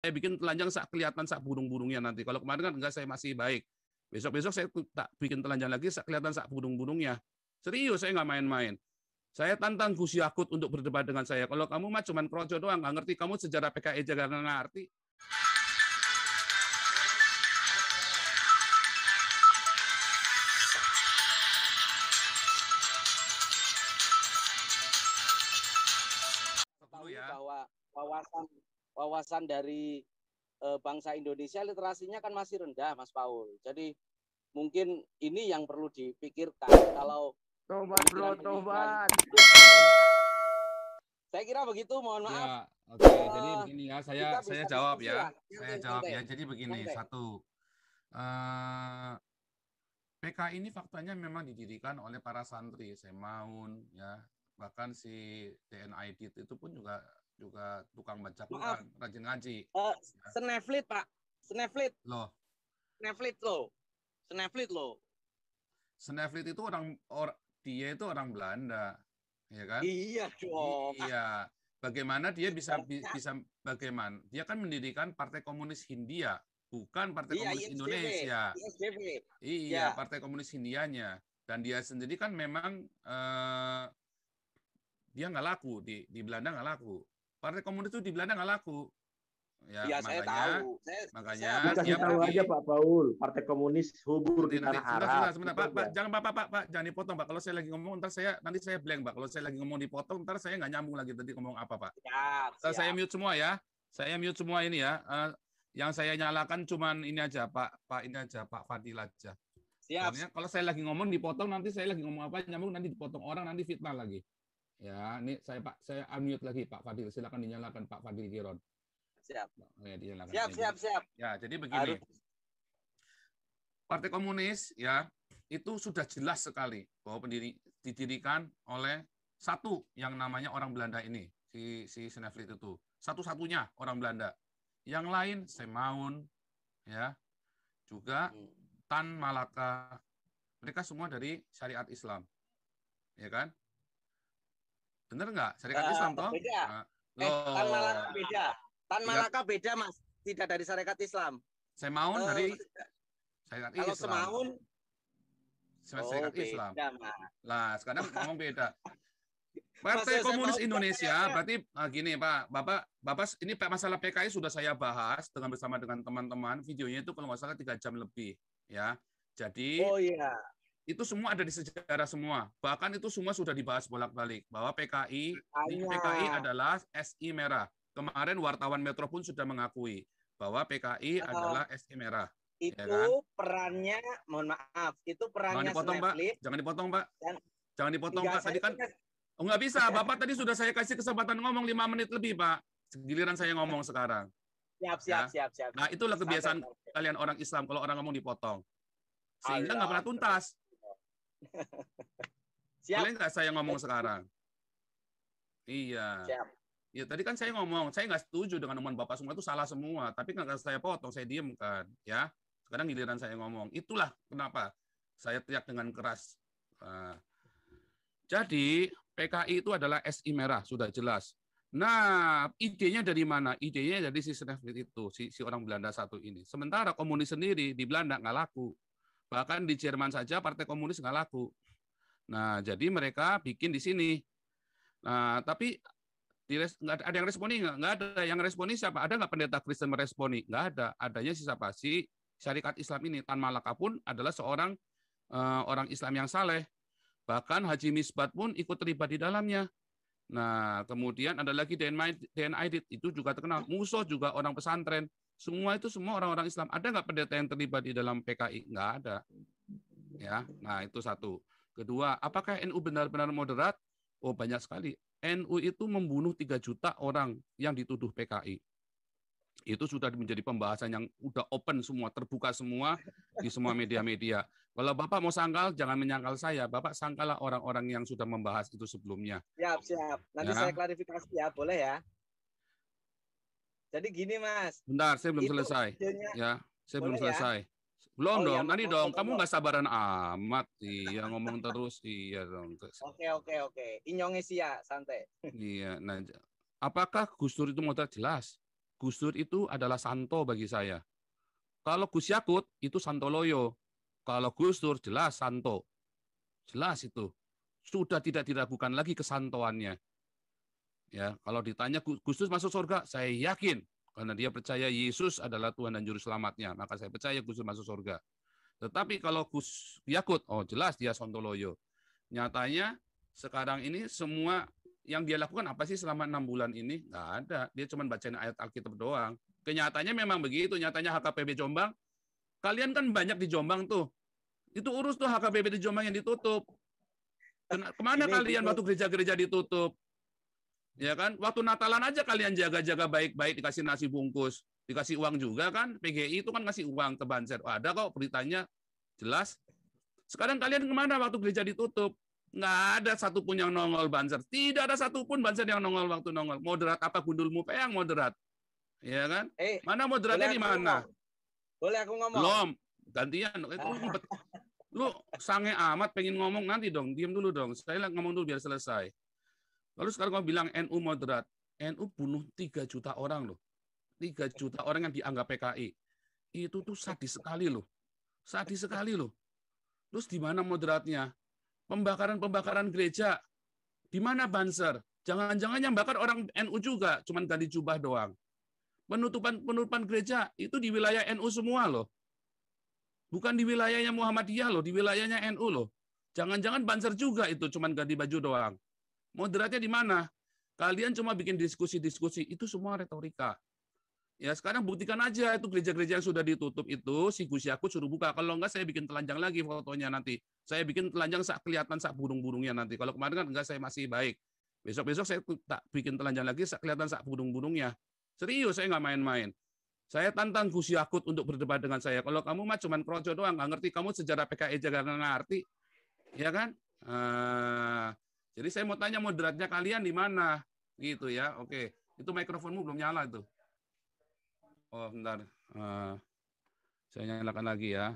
saya bikin telanjang kelihatan burung-burungnya nanti. Kalau kemarin kan enggak, saya masih baik. Besok-besok saya tak bikin telanjang lagi kelihatan burung-burungnya. Serius, saya nggak main-main. Saya tantang Gus Yakut untuk berdebat dengan saya. Kalau kamu mah cuman kroco doang, nggak ngerti, kamu sejarah PKI aja nggak ngerti. Bahwa wawasan dari bangsa Indonesia literasinya kan masih rendah, Mas Paul. Jadi mungkin ini yang perlu dipikirkan. Kalau tobat bro, tobat. Saya kira begitu, mohon maaf. Ya, oke. Jadi begini ya, saya jawab ya. Saya jawab ya. Jadi begini, satu. PKI ini faktanya memang didirikan oleh para santri, Semaun ya. Bahkan si DNID itu pun juga tukang baca Quran, rajin ngaji. Sneflit, Pak. Sneflit. Loh. Sneflit itu dia itu orang Belanda, ya kan? Iya dong. Iya. Bagaimana dia bisa bagaimana? Dia kan mendirikan Partai Komunis Hindia, bukan Partai Komunis Indonesia. Iya, Partai Komunis Hindianya. Dan dia sendiri kan memang dia nggak laku di Belanda, nggak laku. Partai Komunis itu di Belanda nggak laku. Ya, saya tahu. Makanya dia tahu aja Pak Paul, Partai Komunis hubur di tanah Arab. Sebentar, Pak, jangan Pak, jangan dipotong, Pak. Kalau saya lagi ngomong, nanti saya blank, Pak. Kalau saya lagi ngomong dipotong, ntar saya nggak nyambung lagi tadi ngomong apa, Pak. Siap. Saya mute semua ya. Saya mute semua ini ya. Yang saya nyalakan cuman ini aja, Pak ini aja, Pak Fadil aja. Siap. Soalnya kalau saya lagi ngomong dipotong, nanti saya lagi ngomong apa nyambung, nanti dipotong orang, nanti fitnah lagi. Ya, ini saya unmute lagi Pak Fadil. Silakan dinyalakan Pak Fadil Giron. Siap. Siap. Ya, jadi begini. Partai Komunis ya itu sudah jelas sekali bahwa didirikan oleh satu yang namanya orang Belanda ini, si Sneflit itu. Satu-satunya orang Belanda. Yang lain Semaun ya. Juga Tan Malaka. Mereka semua dari syariat Islam. Ya kan? Benar nggak? Syariat Islam toh? Beda. Tan Malaka beda. Tan Malaka beda, Mas. Tidak dari syariat Islam. Semaun dari syariat Islam. Kalau Semaun syariat Islam. Lah, sekarang ngomong beda. Partai Komunis Indonesia berarti gini Pak, Bapak ini masalah PKI sudah saya bahas bersama dengan teman-teman. Videonya itu kalau nggak salah 3 jam lebih ya. Jadi itu semua ada di sejarah semua. Bahkan itu semua sudah dibahas bolak-balik bahwa PKI adalah SI merah. Kemarin wartawan Metro pun sudah mengakui bahwa PKI adalah SI merah. Itu ya kan? Perannya, mohon maaf, itu perannya Sneflit. Jangan dipotong, Pak. Jangan dipotong, Pak. Tadi kan nggak bisa. Bapak tadi sudah saya kasih kesempatan ngomong 5 menit lebih, Pak. Giliran saya ngomong sekarang. Siap. Nah, itulah kebiasaan kalian orang Islam kalau orang ngomong dipotong. Sehingga nggak pernah tuntas. Boleh nggak saya ngomong sekarang? Iya. Siap. Ya tadi kan saya ngomong, saya nggak setuju dengan omongan Bapak semua itu salah semua, tapi nggak saya potong, saya diem kan, ya. Sekarang giliran saya ngomong, itulah kenapa saya teriak dengan keras. Jadi PKI itu adalah SI merah, sudah jelas. Nah, idenya dari mana? Idenya dari si Sneflit itu, si orang Belanda satu ini. Sementara komunis sendiri di Belanda nggak laku, bahkan di Jerman saja partai komunis nggak laku. Nah, jadi mereka bikin di sini. Nah, tapi nggak ada yang responi, nggak ada yang responi siapa? Ada nggak pendeta Kristen meresponi? Nggak ada. Adanya siapa? Si syarikat Islam ini. Tan Malaka pun adalah seorang orang Islam yang saleh. Bahkan Haji Misbat pun ikut terlibat di dalamnya. Nah, kemudian ada lagi DNID itu juga terkenal. Musuh juga orang pesantren. Semua orang-orang Islam. Ada nggak pendeta yang terlibat di dalam PKI? Nggak ada. Ya, nah itu satu. Kedua, apakah NU benar-benar moderat? Oh, banyak sekali. NU itu membunuh 3 juta orang yang dituduh PKI. Itu sudah menjadi pembahasan yang udah open semua, terbuka semua di semua media-media. Kalau Bapak mau sangkal, jangan menyangkal saya. Bapak sangkallah orang-orang yang sudah membahas itu sebelumnya. Siap. Nanti saya klarifikasi ya, boleh ya? Jadi gini, Mas. Bentar, saya belum selesai. Ya, saya belum selesai. Belum dong, nanti dong. Kamu nggak sabaran amat. Iya, ngomong terus. Iya dong. Oke. Indonesia, santai. Iya, nah, apakah Gus Dur itu moderat? Jelas. Gus Dur itu adalah santo bagi saya. Kalau Gus Yakut itu Santoloyo. Kalau Gus Dur jelas santo. Jelas itu. Sudah tidak diragukan lagi kesantoannya. Ya, kalau ditanya Gus Dur masuk surga, saya yakin karena dia percaya Yesus adalah Tuhan dan juru selamatnya, maka saya percaya Gus Dur masuk surga. Tetapi kalau Gus Yakut, oh jelas dia Sontoloyo. Nyatanya sekarang ini semua yang dia lakukan apa sih selama 6 bulan ini? Nggak ada. Dia cuma bacain ayat Alkitab doang. Kenyataannya memang begitu. Nyatanya HKBP Jombang, kalian kan banyak di Jombang tuh. Itu urus tuh HKBP di Jombang yang ditutup. Kemana kalian waktu gereja-gereja ditutup? Ya kan? Waktu Natalan aja kalian jaga-jaga baik-baik, dikasih nasi bungkus, dikasih uang juga kan? PGI itu kan ngasih uang ke Banser. Oh, ada kok beritanya jelas. Sekarang kalian kemana waktu gereja ditutup? Nggak ada satupun yang nongol Banser. Tidak ada satupun Banser yang nongol waktu nongol. Moderat apa gundulmu peang moderat? Ya kan? Mana moderatnya di mana? Boleh aku ngomong? Belum. Gantian. Lu sange amat pengen ngomong nanti dong. Diam dulu dong. Saya ngomong dulu biar selesai. Lalu sekarang kamu bilang NU moderat. NU bunuh 3 juta orang loh. 3 juta orang yang dianggap PKI. Itu tuh sadis sekali loh. Sadis sekali loh. Terus di mana moderatnya? Pembakaran-pembakaran gereja. Di mana Banser? Jangan-jangan yang bakar orang NU juga, cuman ganti jubah doang. Penutupan gereja itu di wilayah NU semua loh. Bukan di wilayahnya Muhammadiyah loh, di wilayahnya NU loh. Jangan-jangan Banser juga itu cuman ganti baju doang. Moderatnya di mana? Kalian cuma bikin diskusi-diskusi, itu semua retorika. Ya sekarang buktikan aja itu gereja-gereja yang sudah ditutup itu, si Gus Yakut suruh buka. Kalau enggak saya bikin telanjang lagi fotonya nanti. Saya bikin telanjang kelihatan burung-burungnya nanti. Kalau kemarin kan enggak, saya masih baik. Besok-besok saya tak bikin telanjang lagi kelihatan burung-burungnya. Serius, saya nggak main-main. Saya tantang Gus Yakut untuk berdebat dengan saya. Kalau kamu mah cuman kroco doang, nggak ngerti, kamu sejarah PKI juga nggak ngerti, ya kan? Jadi saya mau tanya moderatnya kalian di mana, gitu ya? Oke, itu mikrofonmu belum nyala itu. Oh, bentar. Saya nyalakan lagi ya.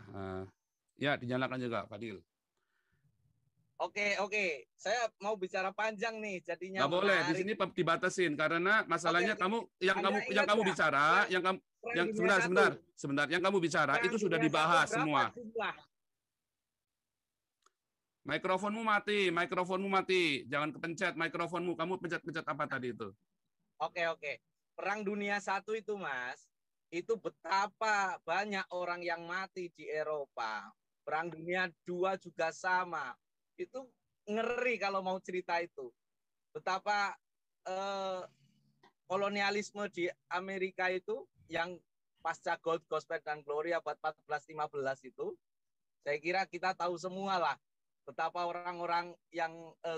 Ya, dinyalakan juga, Fadil. Oke. Saya mau bicara panjang nih, jadinya nggak boleh, di menarik. sini dibatasin karena masalahnya Oke. kamu yang kamu bicara, sebentar, yang kamu bicara itu sudah dibahas semua. Mikrofonmu mati. Jangan kepencet mikrofonmu. Kamu pencet-pencet apa tadi itu? Oke. Perang Dunia I itu, Mas, itu betapa banyak orang yang mati di Eropa. Perang Dunia II juga sama. Itu ngeri kalau mau cerita itu. Betapa kolonialisme di Amerika itu yang pasca Gold, Gospel, dan Glory abad 14-15 itu, saya kira kita tahu semua lah betapa orang-orang yang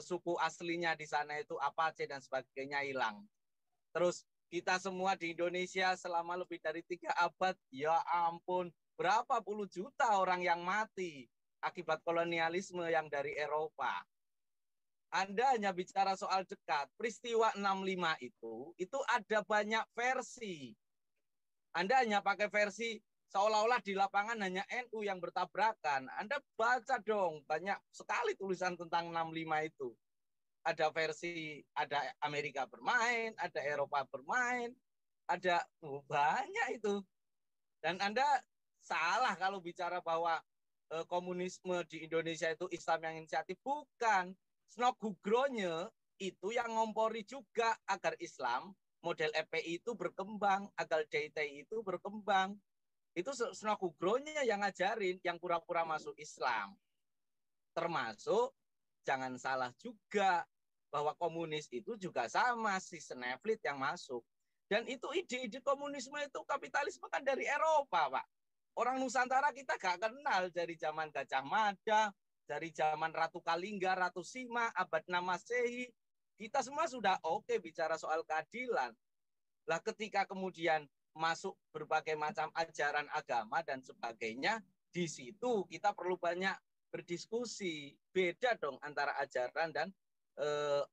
suku aslinya di sana itu Apache dan sebagainya hilang. Terus kita semua di Indonesia selama lebih dari 3 abad, ya ampun, berapa puluh juta orang yang mati akibat kolonialisme yang dari Eropa. Anda hanya bicara soal dekat, peristiwa 65 itu ada banyak versi. Anda hanya pakai versi seolah-olah di lapangan hanya NU yang bertabrakan. Anda baca dong, banyak sekali tulisan tentang 65 itu. Ada versi, ada Amerika bermain, ada Eropa bermain, ada banyak itu. Dan Anda salah kalau bicara bahwa komunisme di Indonesia itu Islam yang inisiatif. Bukan. Snogugronje itu yang ngompori juga agar Islam model FPI itu berkembang, agar DITI itu berkembang. Itu Snogugronje yang ngajarin, yang pura-pura masuk Islam. Termasuk, jangan salah juga, bahwa komunis itu juga sama, si Sneflit yang masuk. Dan itu ide-ide komunisme itu, kapitalisme kan dari Eropa, Pak. Orang Nusantara kita gak kenal dari zaman Gajah Mada, dari zaman Ratu Kalingga, Ratu Sima, abad 6 Masehi. Kita semua sudah oke bicara soal keadilan. Lah ketika kemudian masuk berbagai macam ajaran agama dan sebagainya, di situ kita perlu banyak berdiskusi. Beda dong antara ajaran dan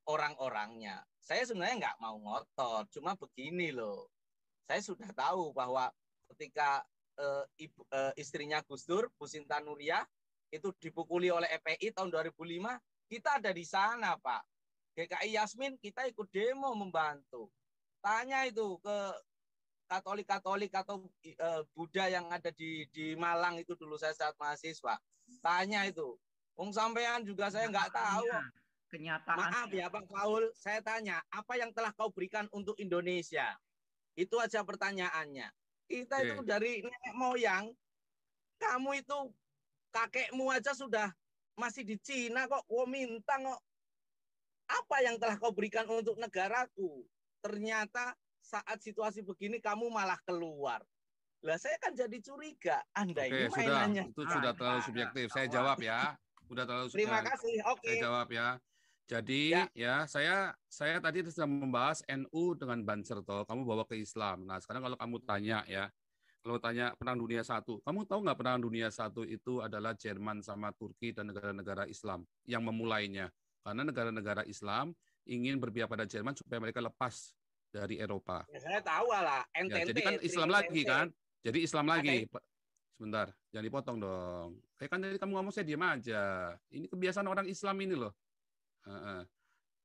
orang-orangnya. Saya sebenarnya nggak mau ngotot, cuma begini loh. Saya sudah tahu bahwa ketika istrinya Gus Dur, Bu Sinta Nuriyah, itu dipukuli oleh FPI tahun 2005, kita ada di sana, Pak. GKI Yasmin, kita ikut demo membantu. Tanya itu ke Katolik atau Buddha yang ada di Malang itu dulu saya saat mahasiswa. Tanya itu. Wong sampean juga saya nggak tahu. Kenyataan. Maaf ya Pak Paul, saya tanya, apa yang telah kau berikan untuk Indonesia? Itu aja pertanyaannya. Kita itu dari nenek moyang, kamu itu kakekmu aja sudah masih di Cina kok, Kuomintang kok. Apa yang telah kau berikan untuk negaraku? Ternyata saat situasi begini kamu malah keluar. Lah saya kan jadi curiga. Anda ini mainannya. Itu sudah terlalu subjektif. Saya jawab ya. Udah terlalu subjektif. Terima kasih. Oke. Saya jawab ya. Jadi ya saya tadi sudah membahas NU dengan Banserto. Kamu bawa ke Islam. Nah sekarang kalau kamu tanya ya, kalau tanya Perang Dunia I, kamu tahu nggak Perang Dunia I itu adalah Jerman sama Turki dan negara-negara Islam yang memulainya. Karena negara-negara Islam ingin berpihak pada Jerman supaya mereka lepas dari Eropa. Ya, saya tahu lah, NTT. Ya, jadi kan Islam lagi kan? Jadi Islam lagi. Sebentar, jangan dipotong dong. Kayak kan tadi kamu ngomong saya diam aja. Ini kebiasaan orang Islam ini loh.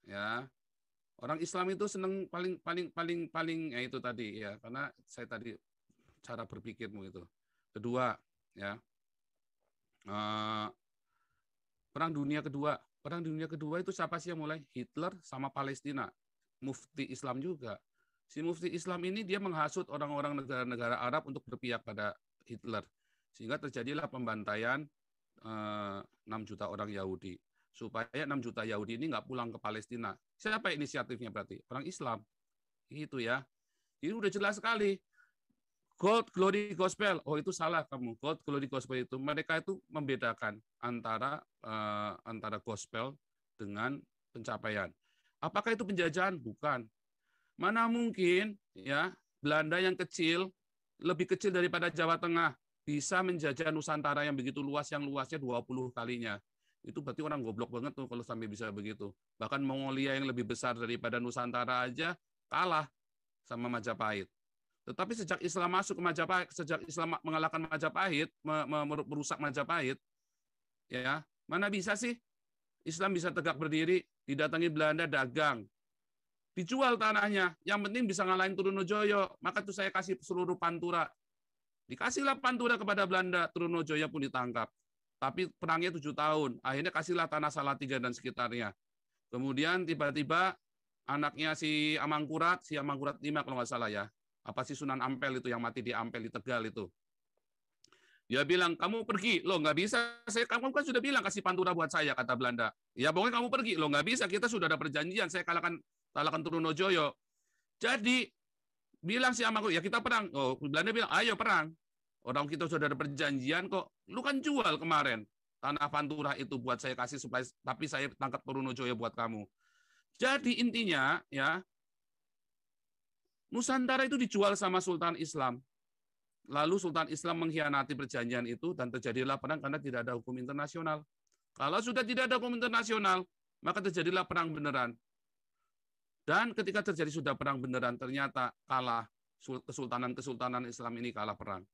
Ya, orang Islam itu seneng paling ya itu tadi ya, karena saya tadi cara berpikirmu itu. Kedua, ya. Perang Dunia Kedua itu siapa sih yang mulai? Hitler sama Palestina. Mufti Islam juga. Si Mufti Islam ini dia menghasut orang-orang negara-negara Arab untuk berpihak pada Hitler. Sehingga terjadilah pembantaian 6 juta orang Yahudi. Supaya 6 juta Yahudi ini nggak pulang ke Palestina. Siapa inisiatifnya berarti? Orang Islam. Itu ya. Ini udah jelas sekali. Gold Glory Gospel. Oh itu salah kamu. Gold Glory Gospel itu. Mereka itu membedakan antara gospel dengan pencapaian. Apakah itu penjajahan? Bukan. Mana mungkin ya Belanda yang kecil, lebih kecil daripada Jawa Tengah, bisa menjajah Nusantara yang begitu luas, yang luasnya 20 kalinya. Itu berarti orang goblok banget tuh kalau sampai bisa begitu. Bahkan Mongolia yang lebih besar daripada Nusantara aja kalah sama Majapahit. Tetapi sejak Islam masuk ke Majapahit, sejak Islam mengalahkan Majapahit, merusak Majapahit, ya mana bisa sih Islam bisa tegak berdiri? Didatangi Belanda dagang, dijual tanahnya. Yang penting bisa ngalahin Trunojoyo. Maka tuh saya kasih seluruh Pantura. Dikasihlah Pantura kepada Belanda. Trunojoyo pun ditangkap. Tapi perangnya 7 tahun. Akhirnya kasihlah tanah Salatiga dan sekitarnya. Kemudian tiba-tiba anaknya si Amangkurat 5 kalau nggak salah ya. Apa sih Sunan Ampel itu yang mati di Ampel di Tegal itu. Dia bilang, kamu pergi. Loh, nggak bisa. Kamu kan sudah bilang kasih Pantura buat saya, kata Belanda. Ya, pokoknya kamu pergi. Loh, nggak bisa. Kita sudah ada perjanjian. Saya kalahkan Trunojoyo. Jadi, bilang si Amangkurat, ya kita perang. Oh, Belanda bilang, ayo perang. Orang kita sudah ada perjanjian kok. Lu kan jual kemarin. Tanah Pantura itu buat saya kasih, supaya, tapi saya tangkap Trunojoyo buat kamu. Jadi, intinya, ya Nusantara itu dijual sama Sultan Islam. Lalu Sultan Islam mengkhianati perjanjian itu dan terjadilah perang karena tidak ada hukum internasional. Kalau sudah tidak ada hukum internasional, maka terjadilah perang beneran. Dan ketika terjadi sudah perang beneran, ternyata kalah kesultanan Islam ini kalah perang.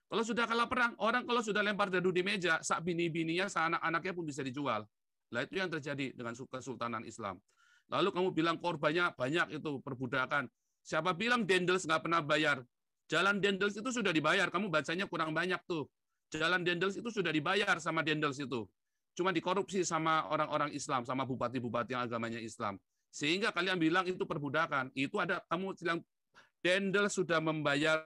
Kalau sudah kalah perang, orang kalau sudah lempar dadu di meja, sak bini-bininya, sak anak-anaknya pun bisa dijual. Nah, itu yang terjadi dengan kesultanan Islam. Lalu kamu bilang korbannya banyak itu perbudakan. Siapa bilang Dendels nggak pernah bayar? Jalan Dendels itu sudah dibayar, kamu bacanya kurang banyak tuh. Jalan Dendels itu sudah dibayar sama Dendels itu. Cuma dikorupsi sama orang-orang Islam, sama bupati-bupati yang agamanya Islam. Sehingga kalian bilang itu perbudakan. Itu ada, kamu bilang Dendels sudah membayar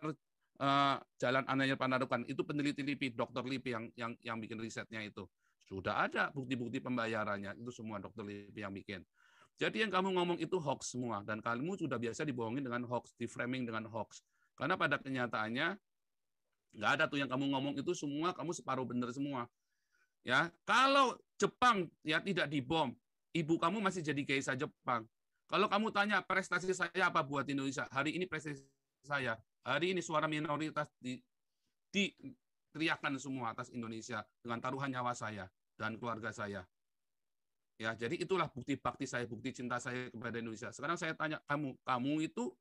jalan Anyer Panarukan. Itu peneliti LIPI, Dr. LIPI yang bikin risetnya itu. Sudah ada bukti-bukti pembayarannya. Itu semua Dr. LIPI yang bikin. Jadi yang kamu ngomong itu hoax semua. Dan kamu sudah biasa dibohongin dengan hoax, di-framing dengan hoax. Karena pada kenyataannya nggak ada tuh yang kamu ngomong itu semua kamu separuh benar semua. Ya, kalau Jepang ya tidak dibom, ibu kamu masih jadi geisha Jepang. Kalau kamu tanya prestasi saya apa buat Indonesia, hari ini prestasi saya, hari ini suara minoritas diteriakan semua atas Indonesia dengan taruhan nyawa saya dan keluarga saya. Ya, jadi itulah bukti bakti saya, bukti cinta saya kepada Indonesia. Sekarang saya tanya kamu itu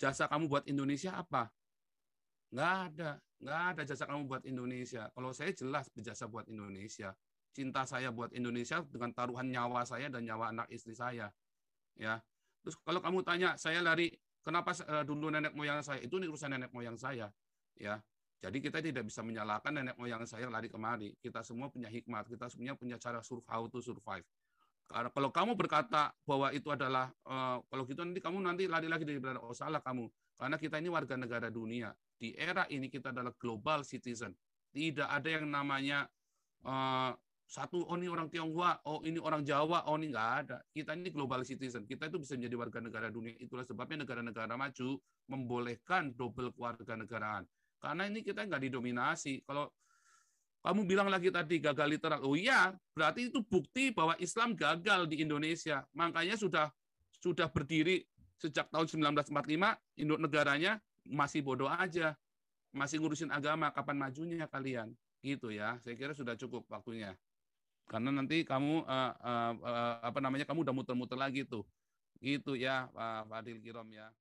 jasa kamu buat Indonesia apa? Nggak ada jasa kamu buat Indonesia. Kalau saya jelas berjasa buat Indonesia. Cinta saya buat Indonesia dengan taruhan nyawa saya dan nyawa anak istri saya. Ya. Terus kalau kamu tanya, saya lari Kenapa dulu nenek moyang saya? Itu urusan nenek moyang saya. Ya, jadi kita tidak bisa menyalahkan nenek moyang saya lari kemari. Kita semua punya hikmat, kita semua punya cara how to survive. Karena kalau kamu berkata bahwa itu adalah kalau gitu nanti lari lagi dari Belanda. Oh, salah kamu. Karena kita ini warga negara dunia. Di era ini kita adalah global citizen. Tidak ada yang namanya satu, oh ini orang Tionghoa, oh ini orang Jawa, oh ini nggak ada. Kita ini global citizen. Kita itu bisa menjadi warga negara dunia. Itulah sebabnya negara-negara maju membolehkan double kewarganegaraan. Karena ini kita nggak didominasi. Kalau kamu bilang lagi tadi gagal literal, oh iya, berarti itu bukti bahwa Islam gagal di Indonesia. Makanya sudah berdiri sejak tahun 1945, induk negaranya masih bodoh aja, masih ngurusin agama. Kapan majunya kalian? Gitu ya. Saya kira sudah cukup waktunya. Karena nanti kamu kamu udah muter-muter lagi tuh. Gitu ya, Pak Fadil Kirom ya.